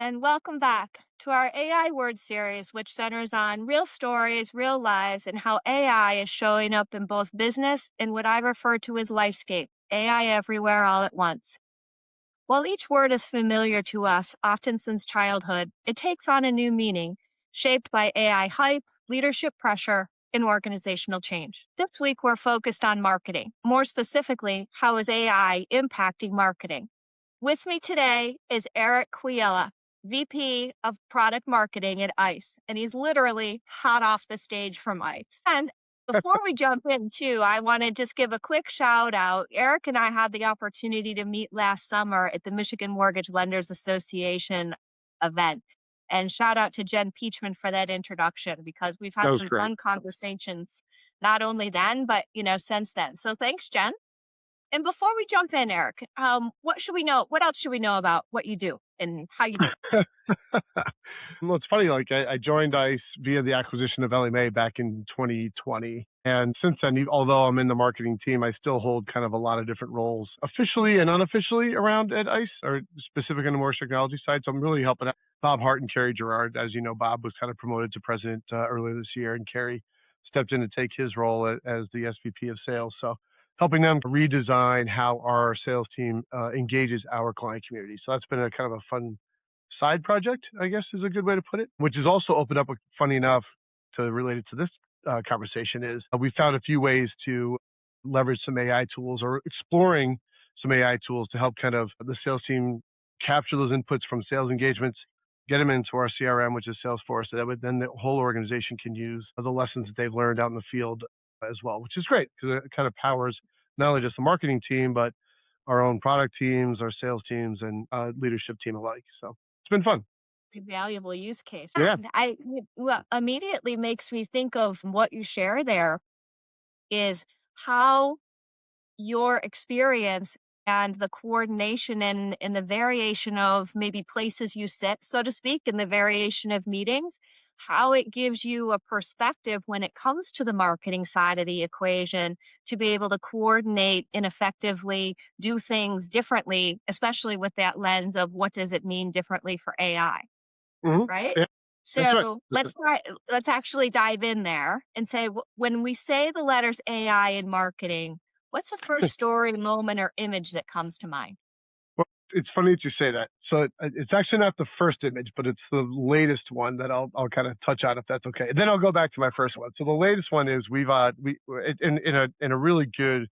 and welcome back to our AI word series, which centers on real stories, real lives, and how AI is showing up in both business and what I refer to as lifescape, AI everywhere all at once. While each word is familiar to us, often since childhood, it takes on a new meaning, shaped by AI hype, leadership pressure, and organizational change. This week, we're focused on marketing. More specifically, how is AI impacting marketing? With me today is Eric Kujala, VP of Product Marketing at ICE, and he's literally hot off the stage from ICE. And before we jump in, too, I want to just give a quick shout out. Eric and I had the opportunity to meet last summer at the Michigan Mortgage Lenders Association event. And shout out to Jen Peachman for that introduction because we've That had was some great. fun conversations, not only then, but since then. So thanks, Jen. And before we jump in, Eric, what should we know? What else should we know about what you do and how you do it? Well, it's funny, like I joined ICE via the acquisition of Ellie Mae back in 2020. And since then, although I'm in the marketing team, I still hold kind of a lot of different roles, officially and unofficially around at ICE, or specific on the mortgage technology side. So I'm really helping out Bob Hart and Carrie Gerard. As you know, Bob was kind of promoted to president earlier this year, and Carrie stepped in to take his role as the SVP of sales. So helping them redesign how our sales team engages our client community. So that's been a kind of a fun side project, I guess is a good way to put it, which has also opened up, funny enough, to relate it to this conversation is we found a few ways to leverage some AI tools or exploring some AI tools to help kind of the sales team capture those inputs from sales engagements, get them into our CRM, which is Salesforce, so that then the whole organization can use the lessons that they've learned out in the field as well, which is great because it kind of powers not only just the marketing team, but our own product teams, our sales teams, and leadership team alike. So it's been fun. A valuable use case. Yeah. And what immediately makes me think of what you share there is how your experience and the coordination and the variation of maybe places you sit, so to speak, and the variation of meetings, how it gives you a perspective when it comes to the marketing side of the equation to be able to coordinate and effectively do things differently, especially with that lens of what does it mean differently for AI, Hmm. right? Yeah, that's right. So let's actually dive in there and say when we say the letters AI in marketing, what's the first story, moment, or image that comes to mind? Well, it's funny that you say that. So it's actually not the first image, but it's the latest one that I'll kind of touch on if that's okay. Then I'll go back to my first one. So the latest one is in a really good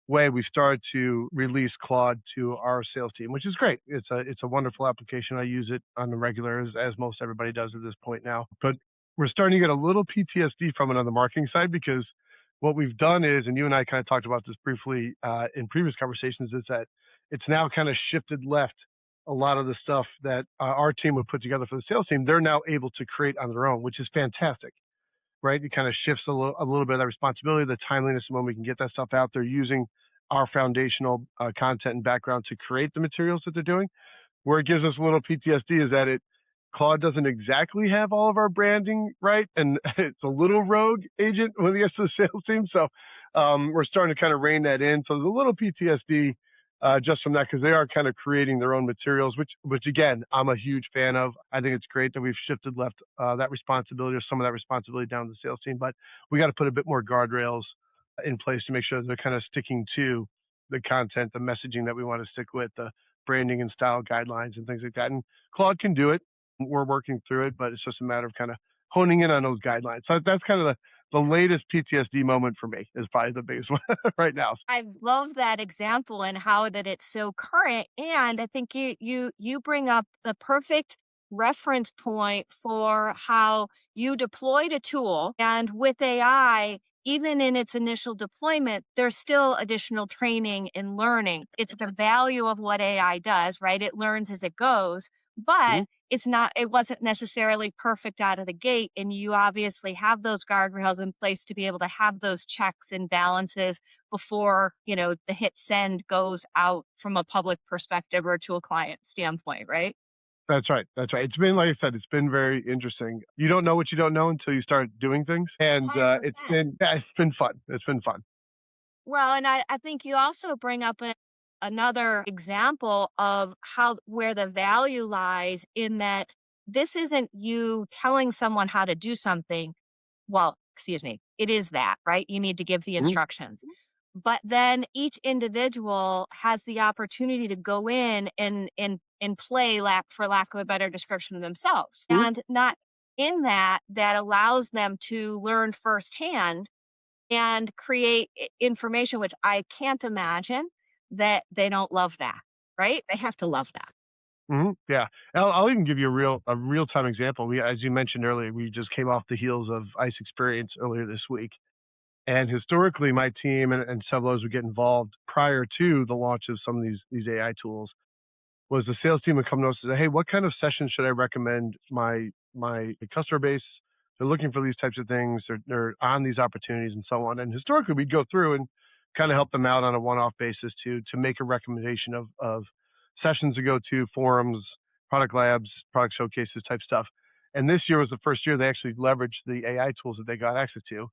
way we've started to release Claude to our sales team, which is great. It's a wonderful application. I use it on the regular as most everybody does at this point now. But we're starting to get a little PTSD from it on the marketing side because what we've done is, and you and I kind of talked about this briefly in previous conversations, is that it's now kind of shifted left. A lot of the stuff that our team would put together for the sales team, they're now able to create on their own, which is fantastic, right? It kind of shifts a little bit of that responsibility, the timeliness of when we can get that stuff out there using our foundational content and background to create the materials that they're doing. Where it gives us a little PTSD is that Claude doesn't exactly have all of our branding right, and it's a little rogue agent when it gets to the sales team. So we're starting to kind of rein that in. So there's a little PTSD just from that because they are kind of creating their own materials, which again I'm a huge fan of. I think it's great that we've left that responsibility or some of that responsibility down to the sales team, but we got to put a bit more guardrails in place to make sure they're kind of sticking to the content, the messaging that we want to stick with, the branding and style guidelines and things like that. And Claude can do it. We're working through it, but it's just a matter of kind of honing in on those guidelines. So that's kind of the latest PTSD moment for me is probably the biggest one right now. I love that example and how that it's so current. And I think you bring up the perfect reference point for how you deployed a tool and with AI, even in its initial deployment, there's still additional training and learning. It's the value of what AI does, right? It learns as it goes, but Mhm. it wasn't necessarily perfect out of the gate. And you obviously have those guardrails in place to be able to have those checks and balances before, the hit send goes out from a public perspective or to a client standpoint, right? That's right. That's right. It's been, like I said, it's been very interesting. You don't know what you don't know until you start doing things. And it's 100%. been, yeah, it's been fun. It's been fun. Well, and I think you also bring up another example of how where the value lies in that this isn't you telling someone how to do something. Well, excuse me, it is that, right? You need to give the Mhm. instructions. But then each individual has the opportunity to go in and play for lack of a better description of themselves. Mhm. And not in that allows them to learn firsthand and create information, which I can't imagine that they don't love that, right? They have to love that. Yeah. I'll even give you a real-time example. As you mentioned earlier, we just came off the heels of ICE experience earlier this week, and historically, my team and several others would get involved prior to the launch of some of these AI tools. Was the sales team would come to us and say, "Hey, what kind of session should I recommend my customer base? They're looking for these types of things. They're on these opportunities and so on." And historically, we'd go through and kind of help them out on a one-off basis to make a recommendation of sessions to go to, forums, product labs, product showcases type stuff. And this year was the first year they actually leveraged the AI tools that they got access to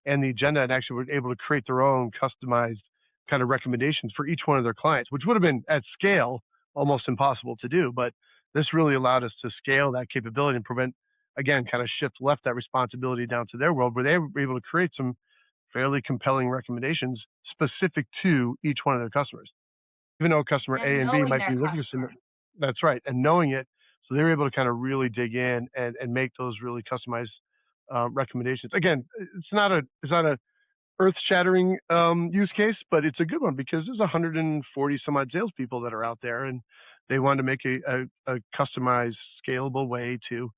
and the agenda and actually were able to create their own customized kind of recommendations for each one of their clients, which would have been at scale almost impossible to do. But this really allowed us to scale that capability and prevent, again, kind of left that responsibility down to their world where they were able to create some fairly compelling recommendations specific to each one of their customers. Even though customer And A and B knowing might their be looking for some, customer. that's right, and knowing it, so they were able to kind of really dig in and make those really customized recommendations. Again, it's not a earth-shattering use case, but it's a good one because there's 140 some odd salespeople that are out there, and they wanted to make a customized, scalable way to,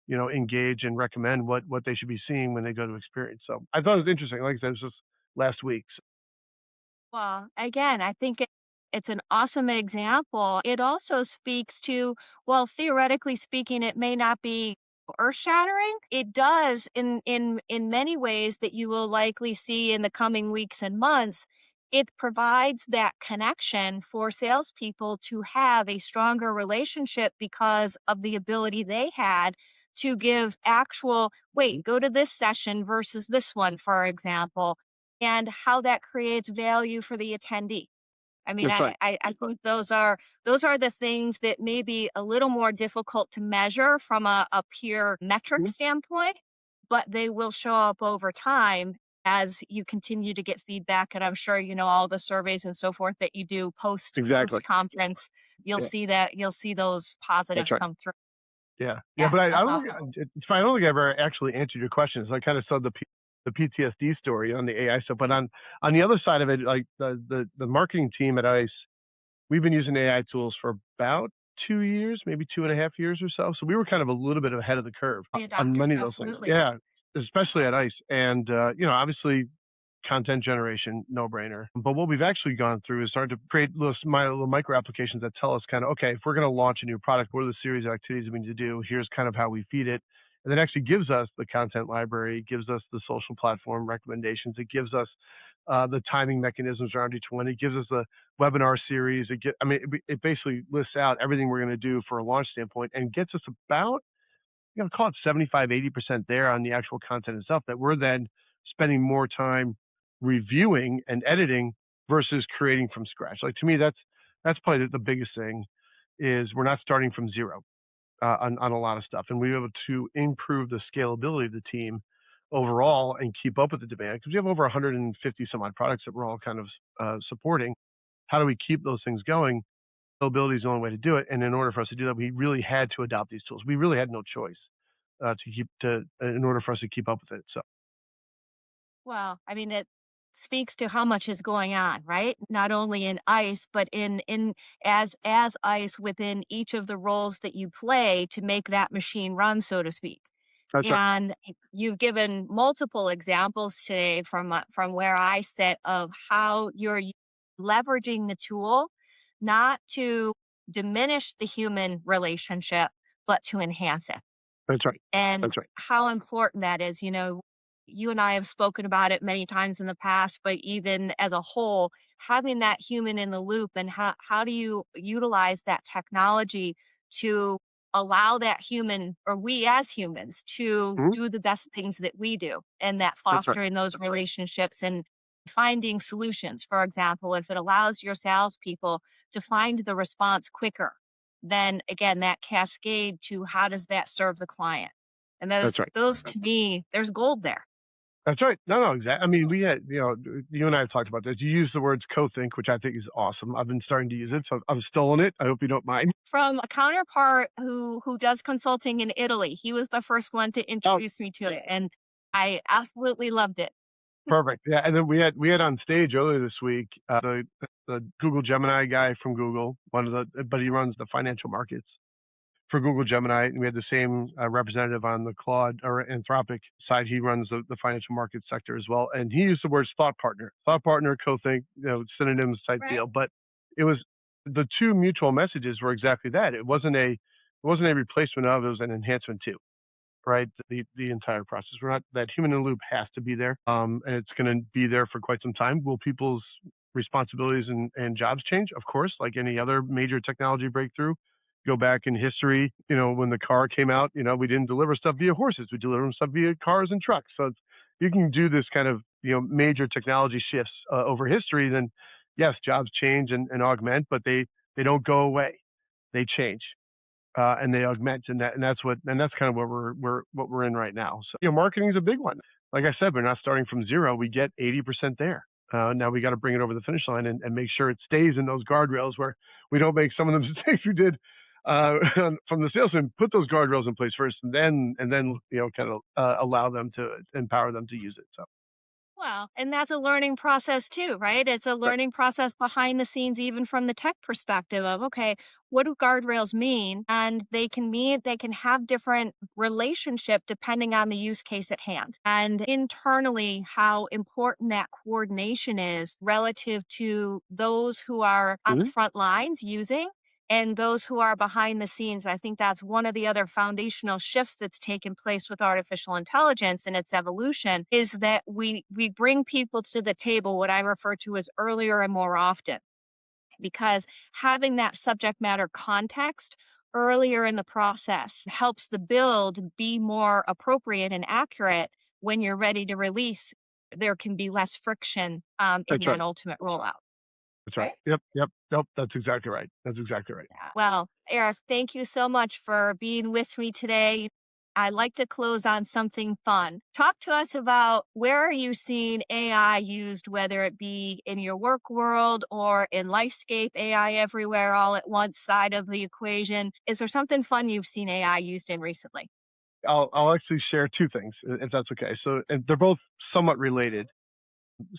engage and recommend what they should be seeing when they go to experience. So I thought it was interesting. Like I said, it was just last week. So, Well, again, I think it's an awesome example. It also speaks to, well, theoretically speaking, it may not be earth shattering. It does in many ways that you will likely see in the coming weeks and months. It provides that connection for salespeople to have a stronger relationship because of the ability they had to give actual, wait, go to this session versus this one, for example, and how that creates value for the attendee. I mean, that's right. I think those are the things that may be a little more difficult to measure from a pure metric Mhm. standpoint, but they will show up over time as you continue to get feedback. And I'm sure you know all the surveys and so forth that you do post Exactly. conference. Yeah, You'll see those that's positives right. come through. Yeah, yeah, Yeah. but I don't Uh-huh. think it's fine. I don't think I ever actually answered your questions. I kind of saw the PTSD story on the AI stuff, but on the other side of it, like the marketing team at ICE, we've been using AI tools for about 2 years, maybe 2.5 years or so. So we were kind of a little bit ahead of the curve The on adopters, many of those things. absolutely. Yeah, especially at ICE, and obviously content generation, no brainer. But what we've actually gone through is starting to create little micro applications that tell us kind of, okay, if we're going to launch a new product, what are the series of activities we need to do? Here's kind of how we feed it. And then actually gives us the content library, gives us the social platform recommendations. It gives us the timing mechanisms around each one. It gives us a webinar series. It basically lists out everything we're going to do for a launch standpoint and gets us about, call it 75, 80% there on the actual content itself that we're then spending more time reviewing and editing versus creating from scratch. Like to me, that's probably the biggest thing is we're not starting from zero on a lot of stuff, and we're able to improve the scalability of the team overall and keep up with the demand because we have over 150 some odd products that we're all kind of supporting. How do we keep those things going? Scalability is the only way to do it, and in order for us to do that, we really had to adopt these tools. We really had no choice in order for us to keep up with it. So Well, I mean, it speaks to how much is going on, right? Not only in ICE, but in as ICE within each of the roles that you play to make that machine run, so to speak. that's right. And you've given multiple examples today from where I sit of how you're leveraging the tool not to diminish the human relationship, but to enhance it That's right. and That's right. how important that is. You know, you and I have spoken about it many times in the past, but even as a whole, having that human in the loop and how do you utilize that technology to allow that human or we as humans to Mhm. do the best things that we do and that That's right. fostering those relationships and finding solutions. For example, if it allows your salespeople to find the response quicker, then again, that cascade to how does that serve the client? And That's those, right. those to me, there's gold there. That's right. No, no, exactly. I mean, we had, you and I have talked about this. You use the words co-think, which I think is awesome. I've been starting to use it, so I've stolen it. I hope you don't mind. From a counterpart who does consulting in Italy. He was the first one to Oh, introduce me to it, and I absolutely loved it. perfect. Yeah, and then we had on stage earlier this week the Google Gemini guy from Google, but he runs the financial markets for Google Gemini, and we had the same representative on the Claude or Anthropic side. He runs the financial market sector as well, and he used the words thought partner, co-think, synonyms type Right. deal. But it was the two mutual messages were exactly that. It wasn't a replacement of, it was an enhancement to, right? The entire process. We're not, that human in the loop has to be there, and it's going to be there for quite some time. Will people's responsibilities and jobs change? Of course, like any other major technology breakthrough. Go back in history, when the car came out, we didn't deliver stuff via horses. We delivered stuff via cars and trucks. So you can do this kind of, major technology shifts over history. Then yes, jobs change and augment, but they don't go away. They change and they augment, and that's kind of what we're in right now. So marketing is a big one. Like I said, we're not starting from zero. We get 80% there. Now we got to bring it over the finish line and make sure it stays in those guardrails where we don't make some of the mistakes we did from the salesman. Put those guardrails in place first, and then kind of allow them to empower them to use it. So Well, and that's a learning process too, right? It's a right. learning process behind the scenes, even from the tech perspective of, okay, what do guardrails mean? And they can have different relationship depending on the use case at hand. And internally, how important that coordination is relative to those who are on the Mhm. front lines using and those who are behind the scenes. I think that's one of the other foundational shifts that's taken place with artificial intelligence and its evolution is that we bring people to the table what I refer to as earlier and more often because having that subject matter context earlier in the process helps the build be more appropriate and accurate when you're ready to release. There can be less friction in That's that right. ultimate rollout. That's right. Right. Yep. Yep. Nope. That's exactly right. That's exactly right. Yeah. Well, Eric, thank you so much for being with me today. I like to close on something fun. Talk to us about where are you seeing AI used, whether it be in your work world or in Lifescape, AI everywhere all at once side of the equation. Is there something fun you've seen AI used in recently? I'll actually share two things if that's okay. So, and they're both somewhat related.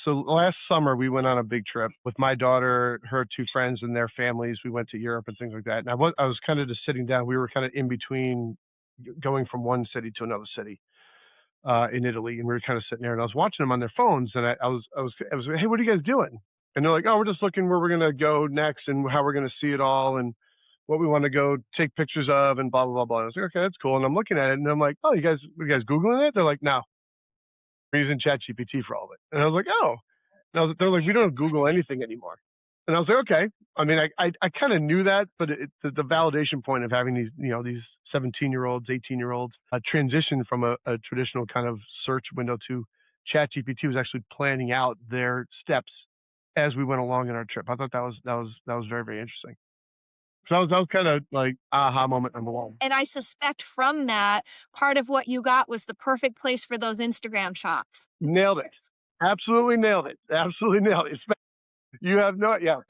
So last summer we went on a big trip with my daughter, her two friends, and their families. We went to Europe and things like that. And I was kind of just sitting down. We were kind of in between going from one city to another city in Italy, and we were kind of sitting there. And I was watching them on their phones, and I was, hey, what are you guys doing? And they're like, oh, we're just looking where we're gonna go next and how we're gonna see it all and what we want to go take pictures of and blah blah blah blah. And I was like, okay, that's cool. And I'm looking at it, and I'm like, oh, you guys googling it? They're like, no, we're using ChatGPT for all of it. And I was like, oh. And they're like, we don't Google anything anymore. And I was like, okay. I mean, I kind of knew that, but the validation point of having these 17-year-olds, 18-year-olds transition from a traditional kind of search window to ChatGPT was actually planning out their steps as we went along in our trip. I thought that was very, very interesting. So that was kind of like aha moment number one. And I suspect from that, part of what you got was the perfect place for those Instagram shots. Nailed it. Absolutely nailed it. Absolutely nailed it. You have no, yeah,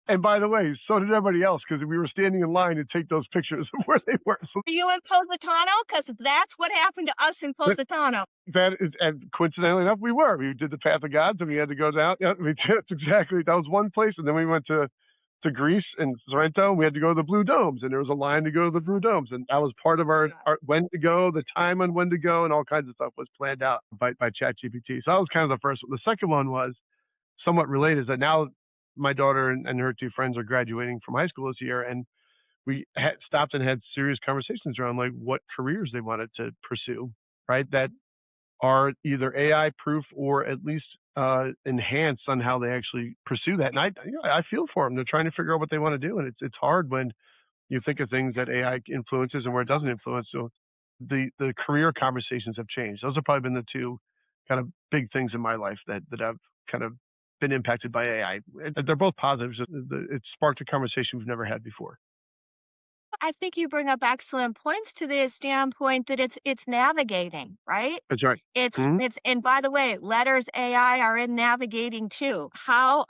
and by the way, so did everybody else because we were standing in line to take those pictures of where they were. So Are you in Positano? Because that's what happened to us in that, Positano. that is, and coincidentally enough, we were. We did the Path of Gods, and we had to go down. Yeah, we did exactly. That was one place, and then we went to Greece and Sorrento. And we had to go to the Blue Domes, and there was a line to go to the Blue Domes, and that was part of our when to go, the time on when to go, and all kinds of stuff was planned out by ChatGPT. So that was kind of the first one. The second one was somewhat related is that now my daughter and her two friends are graduating from high school this year, and we had stopped and had serious conversations around like what careers they wanted to pursue, right? That are either AI proof or at least enhanced on how they actually pursue that. And I feel for them. They're trying to figure out what they want to do, and it's hard when you think of things that AI influences and where it doesn't influence. So the career conversations have changed. Those have probably been the two kind of big things in my life that have kind of been impacted by AI. They're both positives. It sparked a conversation we've never had before. I think you bring up excellent points to the standpoint that it's navigating, right? That's right. It's Mhm. it's and by the way, letters AI are in navigating too. How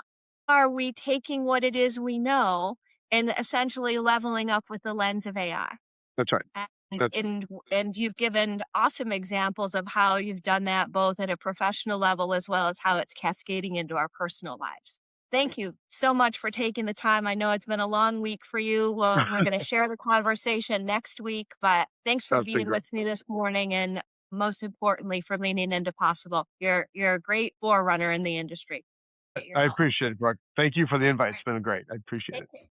are we taking what it is we know and essentially leveling up with the lens of AI? That's right. And That's and and you've given awesome examples of how you've done that both at a professional level as well as how it's cascading into our personal lives. Thank you so much for taking the time. I know it's been a long week for you. Well, we're going to share the conversation next week, but thanks for that's been being great. with me this morning and most importantly for leaning into possible. You're a great forerunner in the industry. Get your I help. appreciate it, Brooke. Thank you for the invite. All It's been great. I appreciate right. it.